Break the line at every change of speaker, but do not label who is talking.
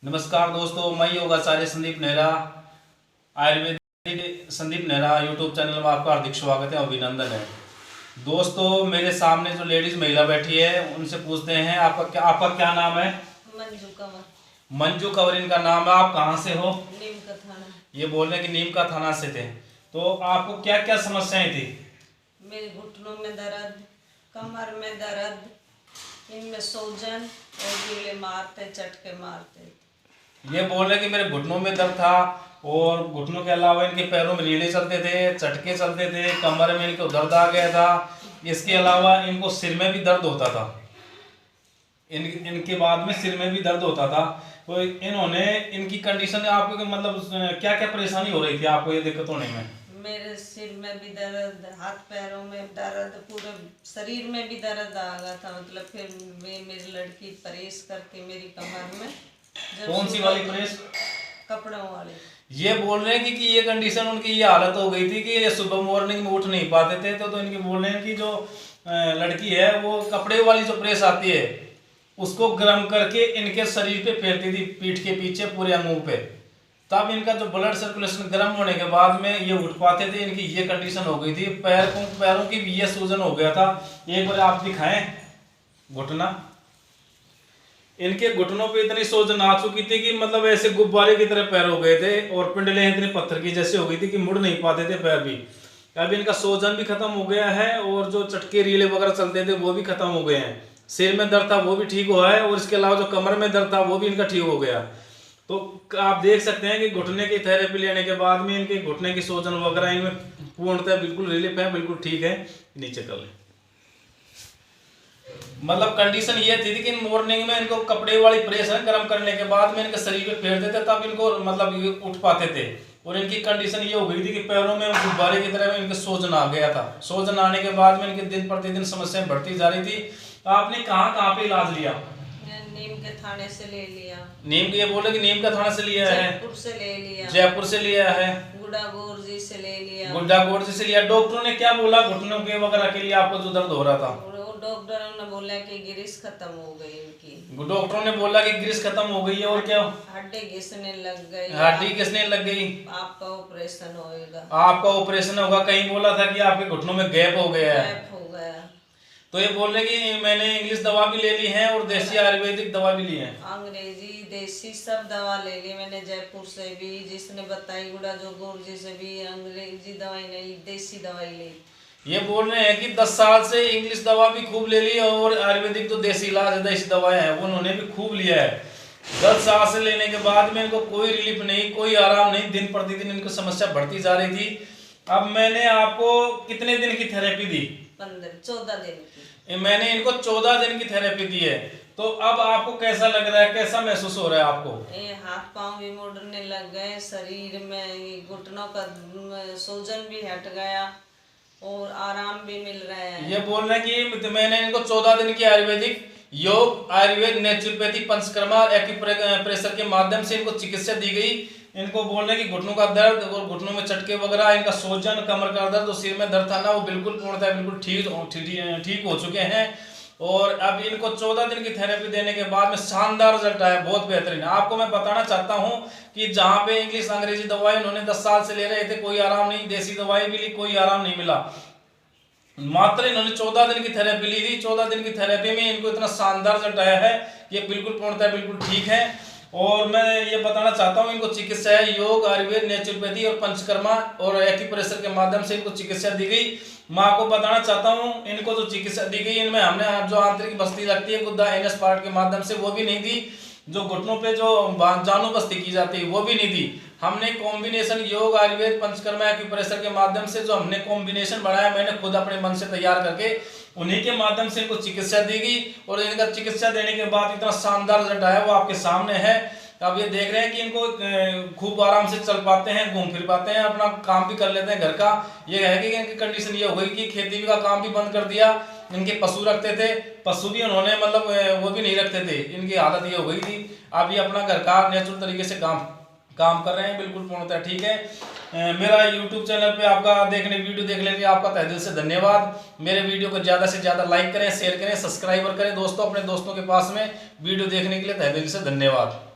नमस्कार दोस्तों, मैं योगाचार्य संदीप नेहरा, आयुर्वेदिक संदीप नेहरा यूट्यूब चैनल में आपका हार्दिक स्वागत है, अभिनंदन है। दोस्तों, मेरे सामने जो लेडीज महिला बैठी है उनसे पूछते हैं आपका क्या नाम है?
मंजू कंवर।
मंजू कंवर इनका नाम है। आप कहाँ से हो?
नीम का थाना।
ये बोल रहे हैं कि नीम का थाना से थे। तो आपको क्या क्या समस्याएं थी?
मेरे घुटनों में दर्द, कमर में दर्द, इनमें सूजन और कीड़े मारते, चटके मारते।
ये बोल रहे कि मेरे घुटनों में दर्द था और घुटनों के अलावा इनके पैरों में रीढ़े चलते थे, चटके चलते थे, कमर में इनको दर्द आ गया था। इसके अलावा इनको सिर में भी दर्द होता था। इनके बाद में सिर में भी दर्द होता था। तो इन्होंने इनकी कंडीशन आपको मतलब क्या क्या परेशानी हो रही थी आपको ये दिक्कत होने में?
मेरे सिर में भी दर्द, हाथ पैरों में दर्द, पूरे शरीर में भी दर्द आ गया था। मतलब फिर मेरी लड़की प्रेस करके मेरी कमर में।
कौन सी वाली प्रेस?
कपड़ों वाली।
ये बोल रहे हैं कि ये कंडीशन उनकी ये हालत हो गई थी कि ये सुबह मॉर्निंग में उठ नहीं पाते थे। तो इनकी बोल रहे हैं कि जो लड़की है वो कपड़े वाली जो प्रेस आती है उसको गर्म करके इनके शरीर पे फेरती थी, पीठ के पीछे पूरे अंगों पे। तब इनका जो ब्लड सर्कुलेशन गर्म होने के बाद में ये उठ पाते थे। इनकी ये कंडीशन हो गई थी। पैरों की भी ये सूजन हो गया था। एक बार आप दिखाएं घुटना। इनके घुटनों पे इतनी सूजन आ चुकी थी कि मतलब ऐसे गुब्बारे की तरह पैर हो गए थे और पिंडलें इतनी पत्थर की जैसे हो गई थी कि मुड़ नहीं पाते थे पैर भी। अब इनका सूजन भी खत्म हो गया है और जो चटके रीले वगैरह चलते थे वो भी खत्म हो गए हैं। सिर में दर्द था वो भी ठीक हुआ है और इसके अलावा जो कमर में दर्द था वो भी इनका ठीक हो गया। तो आप देख सकते हैं कि घुटने की थेरेपी लेने के बाद में इनके घुटने की सूजन वगैरह इनमें पूर्णतः बिल्कुल रिलीफ है, बिल्कुल ठीक है। नीचे कर लें। मतलब कंडीशन ये थी कि मॉर्निंग में इनको कपड़े वाली प्रेस है गर्म करने के बाद में इनके शरीर पे फेरते थे तब इनको मतलब ये उठ पाते थे। और इनकी कंडीशन ये हो गई थी कि पैरों में गुब्बारे की तरह में इनके सूजन आ गया था। सूजन आने के बाद में इनके दिन प्रतिदिन समस्याएं बढ़ती जा रही थी। तो आपने कहाँ पे इलाज लिया?
नीम के थाने से ले लिया।
नीम के ये बोले कि नीम का थाना से लिया है?
जयपुर से ले लिया।
जयपुर से लिया है।
गुड्डागोर जी से ले लिया।
गुड्डागोर जी से लिया। डॉक्टरों ने क्या बोला घुटनों के वगैरह के लिए आपको जो दर्द हो रहा था?
डॉक्टरों ने बोला कि ग्रीस खत्म हो गई इनकी।
डॉक्टरों ने बोला कि ग्रीस खत्म हो गई है और क्या?
हड्डी घिसने लग गई।
हड्डी घिसने लग गई।
आपका ऑपरेशन होएगा।
आपका ऑपरेशन होगा। कहीं बोला था कि आपके घुटनों में गैप हो गया है।
गैप हो गया।
तो ये बोल रहे कि मैंने इंग्लिश दवा भी ले ली है और देसी आयुर्वेदिक दवा भी ली है।
अंग्रेजी देसी सब दवा ले ली मैंने, जयपुर से भी, जिसने बताई गुड्डागोर जी से भी। अंग्रेजी दवाई नहीं, देसी दवाई ली।
ये बोल रहे हैं कि 10 साल से इंग्लिश दवा भी खूब ले ली और आयुर्वेदिक तो देसी इलाज है, देसी दवाएं हैं वो उन्होंने भी खूब लिया है। 10 साल से लेने के बाद में इनको कोई रिलीफ नहीं, कोई आराम नहीं, दिन प्रतिदिन इनको समस्या बढ़ती जा रही थी। अब मैंने आपको कितने दिन की थेरेपी दी?
14 दिन की।
मैंने इनको 14 दिन की थेरेपी दी है। तो अब आपको कैसा लग रहा है, कैसा महसूस हो रहा है आपको?
ये हाथ पांव भी मुड़ने लग गए, शरीर में घुटनों का सूजन भी हट गया और आराम भी मिल रहा है।
ये बोल रहे हैं कि मैंने इनको 14 दिन की आयुर्वेदिक योग, आयुर्वेद, नेचुरोपैथी, पंचकर्मा, एक्यूप्रेशर के माध्यम से इनको चिकित्सा दी गई। इनको बोल रहे हैं कि घुटनों का दर्द और घुटनों में चटके वगैरह, इनका सूजन, कमर का दर्द और सिर में दर्द था ना वो बिल्कुल पूर्णतः बिल्कुल ठीक हो चुके हैं। और अब इनको 14 दिन की थेरेपी देने के बाद में शानदार रिजल्ट आया, बहुत बेहतरीन। आपको मैं बताना चाहता हूं कि जहां पे इंग्लिश अंग्रेजी दवाई उन्होंने 10 साल से ले रहे थे, कोई आराम नहीं, देसी दवाई भी ली, कोई आराम नहीं मिला। मात्र इन्होंने 14 दिन की थेरेपी ली थी। 14 दिन की थेरेपी में इनको इतना शानदार रिजल्ट आया है, ये बिल्कुल पूर्णतः बिल्कुल ठीक है। और मैं ये बताना चाहता हूँ इनको चिकित्सा है योग, आयुर्वेद, नेचुरोपैथी और पंचकर्मा और एक्यूप्रेशर के माध्यम से इनको चिकित्सा दी गई। मैं आपको बताना चाहता हूँ इनको जो चिकित्सा दी गई इनमें हमने जो आंतरिक बस्ती लगती है गुद्दा एनएस पार्ट के माध्यम से वो भी नहीं दी। जो घुटनों पे जो जानू बस्ती की जाती है वो भी नहीं दी। हमने कॉम्बिनेशन योग, आयुर्वेद, पंचकर्मा, एक्यूप्रेशर के माध्यम से जो हमने कॉम्बिनेशन बनाया, मैंने खुद अपने मन से तैयार करके उन्हीं के माध्यम से इनको चिकित्सा दी गई। और इनका चिकित्सा देने के बाद इतना शानदार रिजल्ट आया वो आपके सामने है। अब ये देख रहे हैं कि इनको खूब आराम से चल पाते हैं, घूम फिर पाते हैं, अपना काम भी कर लेते हैं घर का। ये है कि इनकी कंडीशन ये हो गई कि खेती का काम भी बंद कर दिया। इनके पशु रखते थे, पशु भी उन्होंने मतलब वो भी नहीं रखते थे। इनकी आदत ये हो गई थी। अब ये अपना घर का नेचुरल तरीके से काम कर रहे हैं, बिल्कुल पूर्णतः ठीक है। मेरा YouTube चैनल पे आपका वीडियो देखने के लिए आपका तहे दिल से धन्यवाद। मेरे वीडियो को ज़्यादा से ज़्यादा लाइक करें, शेयर करें, सब्सक्राइबर करें दोस्तों, अपने दोस्तों के पास में वीडियो देखने के लिए तहे दिल से धन्यवाद।